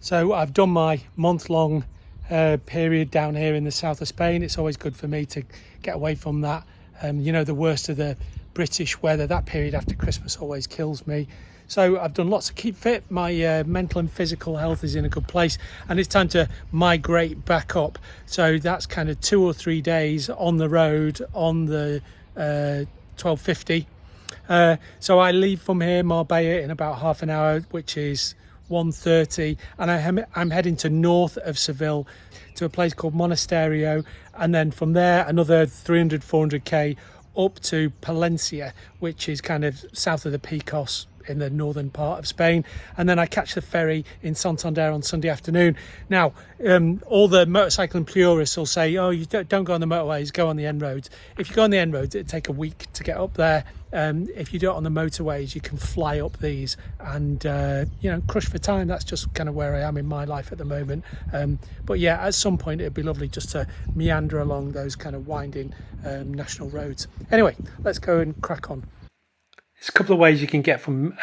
So I've done my month-long period down here in the south of Spain. It's always good for me to get away from that. The worst of the British weather, that period after Christmas always kills me. So I've done lots to keep fit. My mental and physical health is in a good place, and it's time to migrate back up. So that's kind of 2 or 3 days on the road on the 1250. So I leave from here, Marbella, in about half an hour, which is 1:30, and I'm heading to north of Seville to a place called Monisterio, and then from there another 400k up to Palencia, which is kind of south of the Picos in the northern part of Spain, and then I catch the ferry in Santander on Sunday afternoon. Now, all the motorcycling purists will say, oh, you don't go on the motorways, go on the end roads. If you go on the end roads, it'd take a week to get up there. If you do it on the motorways, you can fly up these and crush for time. That's just kind of where I am in my life at the moment. But yeah, at some point it'd be lovely just to meander along those kind of winding national roads. Anyway, let's go and crack on. There's a couple of ways you can get from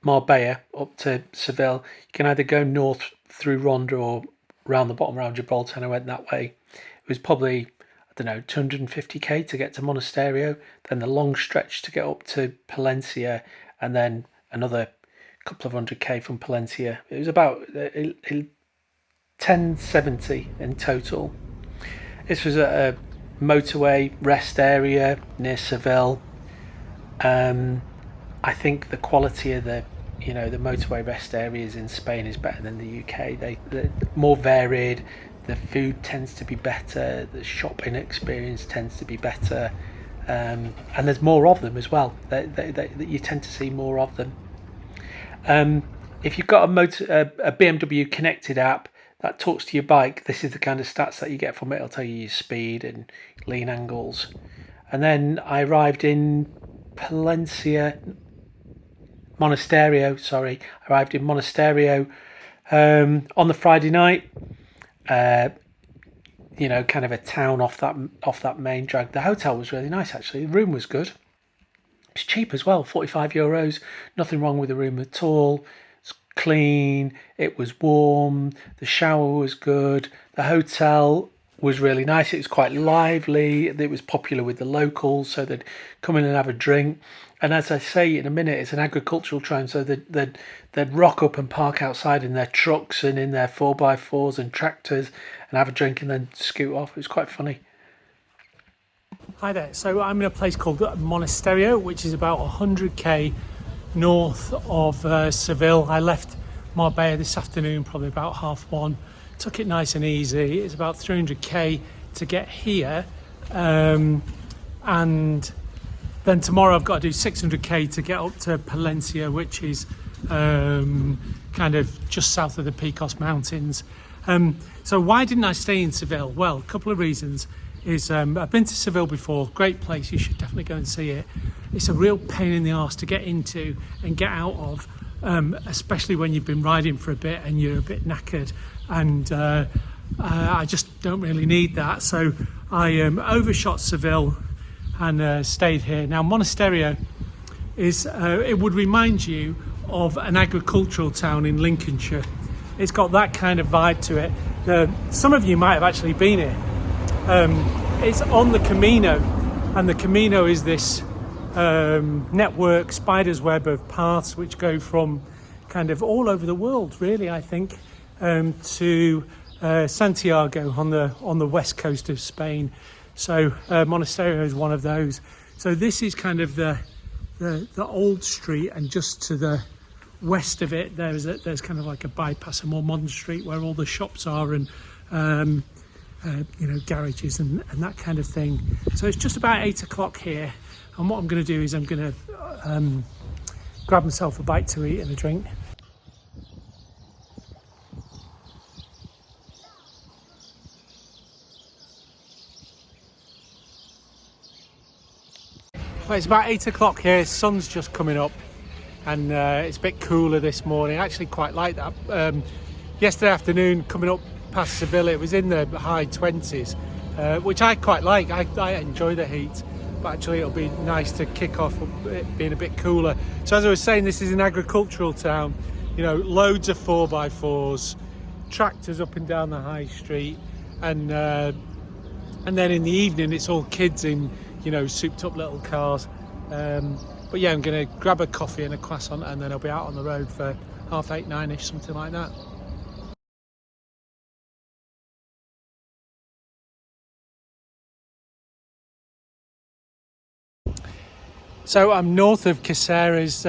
Marbella up to Seville. You can either go north through Ronda or round the bottom around Gibraltar, and I went that way. It was probably, 250k to get to Monisterio, then the long stretch to get up to Palencia, and then another couple of 100k from Palencia. It was about 1070 in total. This was a motorway rest area near Seville. I think the quality of the motorway rest areas in Spain is better than the UK. They're more varied. The food tends to be better. The shopping experience tends to be better, and there's more of them as well. You tend to see more of them. If you've got a BMW connected app that talks to your bike, this is the kind of stats that you get from it. It'll tell you your speed and lean angles. And then I arrived in Monisterio. Arrived in Monisterio on the Friday night. Kind of a town off that main drag. The hotel was really nice, actually. The room was good. It's cheap as well, €45. Nothing wrong with the room at all. It's clean. It was warm. The shower was good. The hotel was really nice. It was quite lively. It was popular with the locals, so they'd come in and have a drink. And as I say in a minute, it's an agricultural town, so they'd rock up and park outside in their trucks and in their 4x4s and tractors and have a drink and then scoot off. It was quite funny. Hi there. So I'm in a place called Monisterio, which is about 100k north of Seville. I left Marbella this afternoon, probably about 1:30. Took it nice and easy. It's about 300k to get here, and then tomorrow I've got to do 600k to get up to Palencia, which is kind of just south of the Picos Mountains. So why didn't I stay in Seville? Well, a couple of reasons. I've been to Seville before, great place, you should definitely go and see it. It's a real pain in the arse to get into and get out of, especially when you've been riding for a bit and you're a bit knackered, and I just don't really need that. So I overshot Seville and stayed here. Now Monisterio is, it would remind you of an agricultural town in Lincolnshire. It's got that kind of vibe to it. Some of you might have actually been here. It's on the Camino, and the Camino is this network, spider's web of paths which go from kind of all over the world, really, I think, to Santiago on the west coast of Spain. So Monisterio is one of those. So this is kind of the old street, and just to the west of it there's kind of like a bypass, a more modern street where all the shops are and garages and that kind of thing. So it's just about 8 o'clock here, and what I'm going to do is I'm going to grab myself a bite to eat and a drink. Well, it's about 8 o'clock here, sun's just coming up, and it's a bit cooler this morning. I actually quite like that. Yesterday afternoon, coming up past Seville, it was in the high 20s, which I quite like. I enjoy the heat, but actually it'll be nice to kick off it being a bit cooler. So as I was saying, this is an agricultural town, loads of 4x4s, tractors up and down the high street, and then in the evening it's all kids in, you know, souped up little cars. But yeah, I'm going to grab a coffee and a croissant, and then I'll be out on the road for 8:30, 9ish, something like that. So I'm north of Caceres,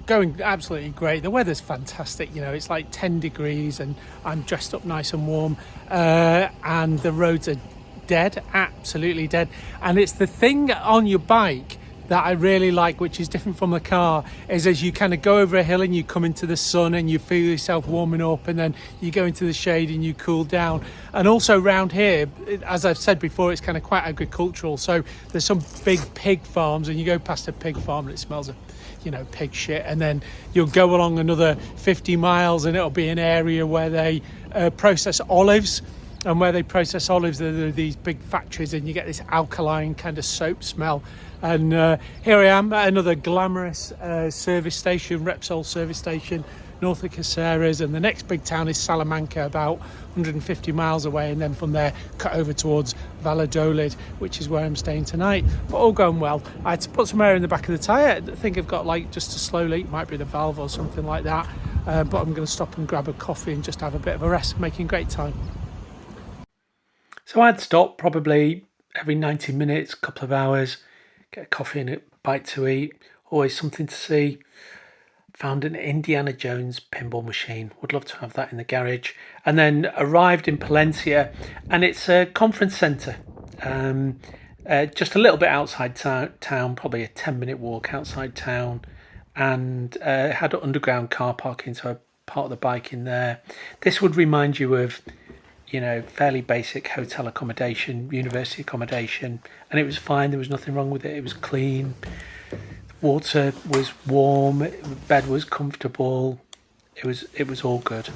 going absolutely great. The weather's fantastic, you know, it's like 10 degrees and I'm dressed up nice and warm, and the roads are dead, absolutely dead. And it's the thing on your bike that I really like, which is different from the car, is as you kind of go over a hill and you come into the sun and you feel yourself warming up, and then you go into the shade and you cool down. And also around here, as I've said before, it's kind of quite agricultural, so there's some big pig farms, and you go past a pig farm and it smells of, you know, pig shit, and then you'll go along another 50 miles and it'll be an area where they process olives. And where they process olives, there are these big factories, and you get this alkaline kind of soap smell. And here I am at another glamorous service station, Repsol service station, north of Caceres, and the next big town is Salamanca, about 150 miles away, and then from there cut over towards Valladolid, which is where I'm staying tonight. But all going well. I had to put some air in the back of the tyre. I think I've got like just a slow leak, might be the valve or something like that, but I'm going to stop and grab a coffee and just have a bit of a rest, making great time. So I'd stop probably every 90 minutes, couple of hours, get a coffee and a bite to eat, always something to see. Found an Indiana Jones pinball machine, would love to have that in the garage. And then arrived in Palencia, and it's a conference centre, just a little bit outside town, probably a 10-minute walk outside town, and had an underground car parking, so I parked the bike in there. This would remind you of, you know, fairly basic hotel accommodation, university accommodation, and it was fine. There was nothing wrong with it. It was clean. The water was warm. The bed was comfortable. It was all good.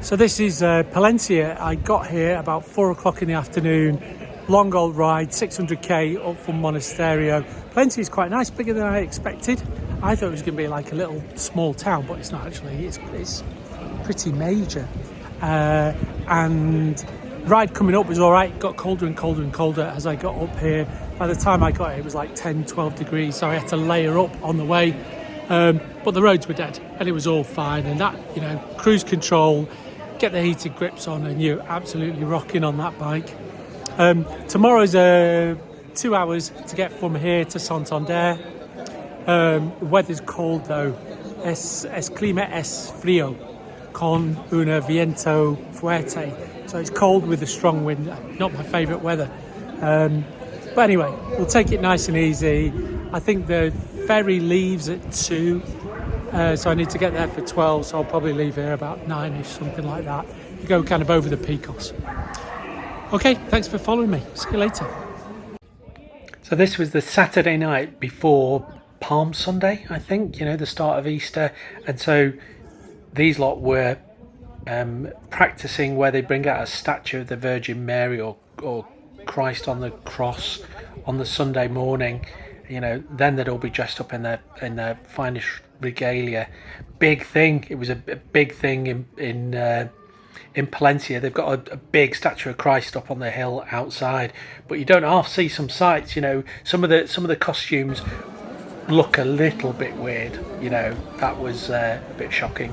So this is Palencia. I got here about 4 o'clock in the afternoon. Long old ride, 600k up from Monisterio. Palencia is quite nice, bigger than I expected. I thought it was going to be like a little small town, but it's not actually. It's pretty major. And ride coming up was all right. It got colder and colder and colder as I got up here. By the time I got here, it was like 10, 12 degrees, so I had to layer up on the way. But the roads were dead, and it was all fine. And that, you know, cruise control, get the heated grips on, and you're absolutely rocking on that bike. Tomorrow's 2 hours to get from here to Santander. The weather's cold though. Es clima es frío con un viento fuerte. So it's cold with a strong wind. Not my favourite weather. But anyway, we'll take it nice and easy. I think the ferry leaves at 2. So I need to get there for 12. So I'll probably leave here about 9ish, something like that. You go kind of over the Picos. Okay, thanks for following me. See you later. So this was the Saturday night before Palm Sunday, I think, you know, the start of Easter. And so these lot were practicing where they bring out a statue of the Virgin Mary or Christ on the cross on the Sunday morning. You know, then they'd all be dressed up in their finest regalia. Big thing. It was a big thing in Palencia. They've got a big statue of Christ up on the hill outside, but you don't half see some sights. You know, some of the costumes look a little bit weird. You know, that was a bit shocking.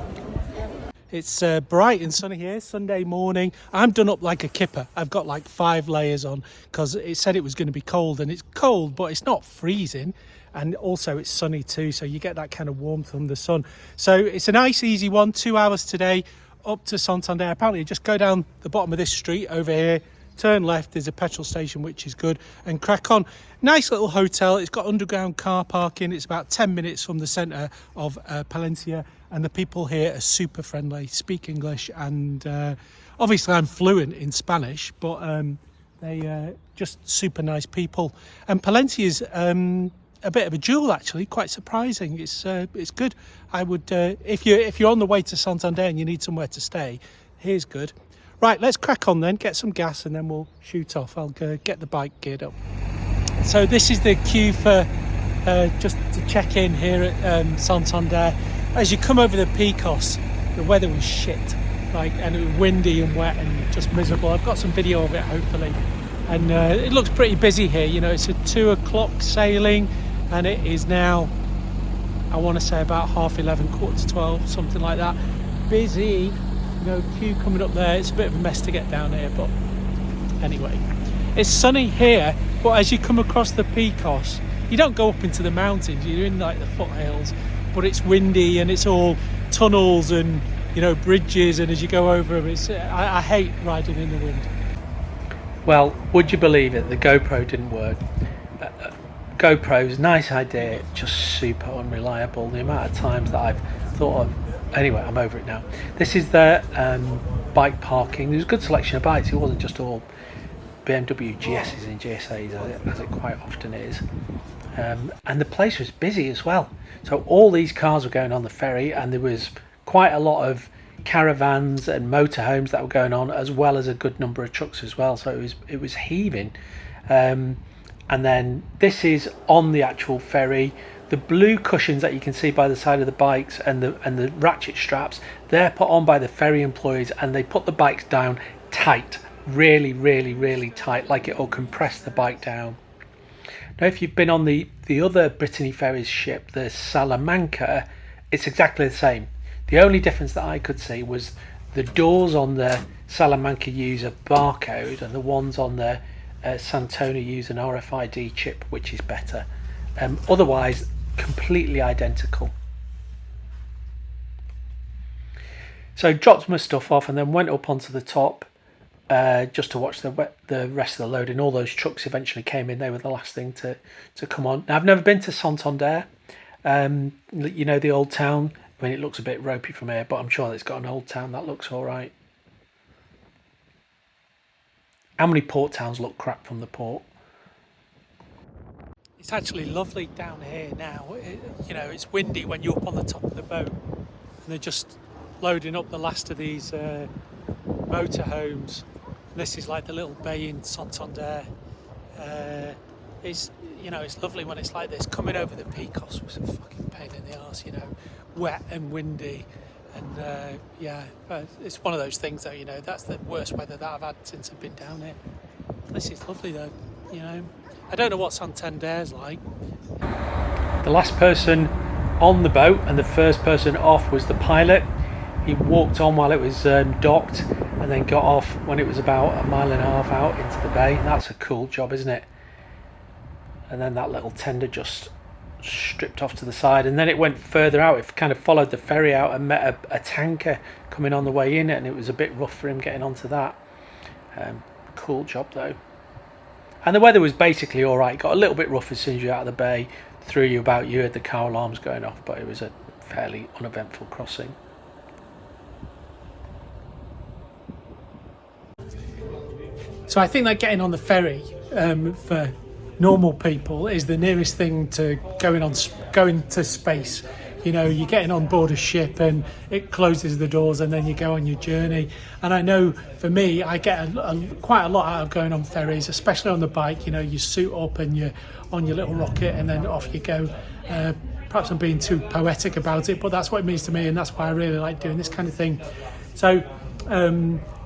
It's bright and sunny here, Sunday morning. I'm done up like a kipper. I've got like 5 layers on because it said it was going to be cold, and it's cold, but it's not freezing. And also it's sunny too, so you get that kind of warmth from the sun. So it's a nice, easy one. 2 hours today up to Santander. Apparently you just go down the bottom of this street over here, turn left, there's a petrol station, which is good, and crack on. Nice little hotel. It's got underground car parking. It's about 10 minutes from the centre of Palencia, and the people here are super friendly, speak English, and obviously I'm fluent in Spanish, but they just super nice people. And Palencia is a bit of a jewel, actually, quite surprising. It's good. I would if you're on the way to Santander and you need somewhere to stay, here's good. Right, let's crack on then, get some gas, and then we'll shoot off. I'll get the bike geared up. So this is the queue for just to check in here at Santander. As you come over the Picos, the weather was shit, and it was windy and wet and just miserable. I've got some video of it, hopefully, and it looks pretty busy here. It's a 2 o'clock sailing, and it is now, I want to say, about 11:30, 11:45, something like that. Busy, queue coming up there. It's a bit of a mess to get down here, but anyway, it's sunny here. But as you come across the Picos, you don't go up into the mountains, you're in the foothills, but it's windy and it's all tunnels and bridges, and as you go over them, I hate riding in the wind. Well, would you believe it, the GoPro didn't work. GoPro's nice idea, just super unreliable. The amount of times that I've thought of. Anyway, I'm over it now. This is the bike parking. There's a good selection of bikes. It wasn't just all BMW GSs and GSAs as it quite often is. And the place was busy as well. So all these cars were going on the ferry, and there was quite a lot of caravans and motorhomes that were going on, as well as a good number of trucks as well. So it was heaving. And then this is on the actual ferry. The blue cushions that you can see by the side of the bikes and the ratchet straps, they're put on by the ferry employees, and they put the bikes down tight, really, really, really tight, like it'll compress the bike down. Now, if you've been on the other Brittany Ferries ship, the Salamanca, it's exactly the same. The only difference that I could see was the doors on the Salamanca use a barcode, and the ones on the Santona use an RFID chip, which is better. Otherwise, completely identical. So dropped my stuff off and then went up onto the top just to watch the rest of the load, and all those trucks eventually came in. They were the last thing to come on. Now, I've never been to Santander, the old town. I mean, it looks a bit ropey from here, but I'm sure it's got an old town that looks all right. How many port towns look crap from the port? It's actually lovely down here now. It's windy when you're up on the top of the boat, and they're just loading up the last of these motorhomes. This is like the little bay in Santander. It's lovely when it's like this. Coming over the Picos was a fucking pain in the arse, wet and windy. And but it's one of those things though, that's the worst weather that I've had since I've been down here. This is lovely though, I don't know what Santander's like. The last person on the boat and the first person off was the pilot. He walked on while it was docked, and then got off when it was about 1.5 miles out into the bay. That's a cool job, isn't it? And then that little tender just stripped off to the side, and then it went further out. It kind of followed the ferry out and met a tanker coming on the way in, and it was a bit rough for him getting onto that. Cool job though. And the weather was basically all right. Got a little bit rough as soon as you're out of the bay. Threw you about. You heard the car alarms going off, but it was a fairly uneventful crossing. So I think that getting on the ferry for normal people is the nearest thing to going to space. You're getting on board a ship and it closes the doors and then you go on your journey. And I know for me, I get quite a lot out of going on ferries, especially on the bike. You suit up and you're on your little rocket and then off you go. Perhaps I'm being too poetic about it, but that's what it means to me, and that's why I really like doing this kind of thing. So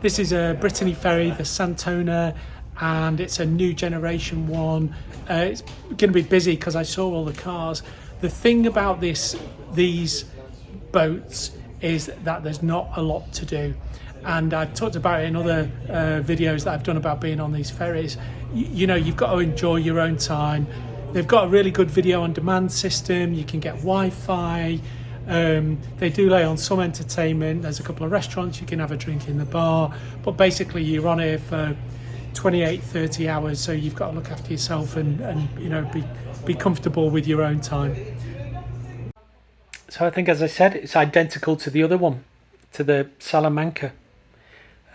this is a Brittany ferry, the Santona, and it's a new generation one. It's going to be busy because I saw all the cars. The thing about these boats is that there's not a lot to do, and I've talked about it in other videos that I've done about being on these ferries. You've got to enjoy your own time. They've got a really good video on demand system. You can get Wi-Fi. They do lay on some entertainment. There's a couple of restaurants. You can have a drink in the bar, but basically you're on here for 28-30 hours, so you've got to look after yourself and be comfortable with your own time. So I think, as I said, it's identical to the other one, to the Salamanca,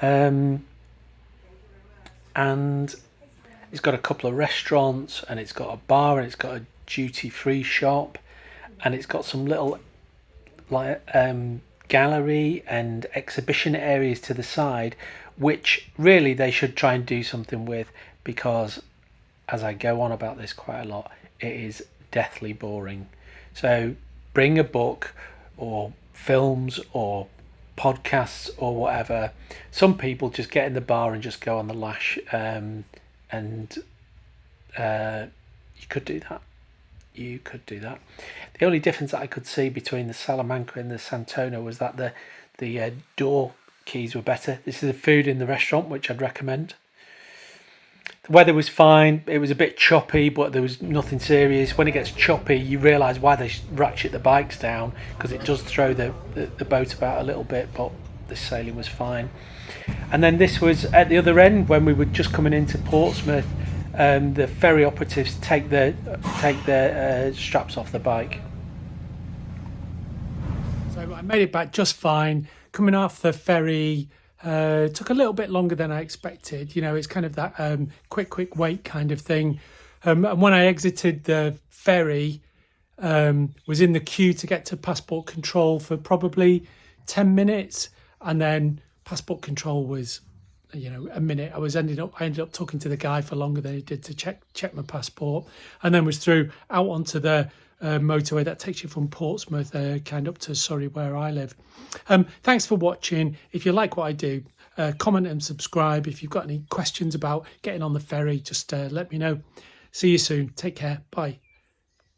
and it's got a couple of restaurants, and it's got a bar, and it's got a duty-free shop, and it's got some little gallery and exhibition areas to the side, which really they should try and do something with, because, as I go on about this quite a lot, it is deathly boring. So bring a book or films or podcasts or whatever. Some people just get in the bar and just go on the lash, and you could do that. You could do that. The only difference that I could see between the Salamanca and the Santona was that the door keys were better. This is the food in the restaurant, which I'd recommend. The weather was fine. It was a bit choppy, but there was nothing serious. When it gets choppy, you realise why they ratchet the bikes down, because it does throw the boat about a little bit, but the sailing was fine. And then this was at the other end when we were just coming into Portsmouth. The ferry operatives take the straps off the bike. So I made it back just fine. Coming off the ferry took a little bit longer than I expected. You know, it's kind of that quick wait kind of thing. And when I exited the ferry, was in the queue to get to passport control for probably 10 minutes, and then passport control was, a minute. I ended up talking to the guy for longer than he did to check my passport, and then was through out onto the motorway that takes you from Portsmouth kind of up to Surrey, where I live. Thanks for watching. If you like what I do, comment and subscribe. If you've got any questions about getting on the ferry, just let me know. See you soon. Take care. Bye.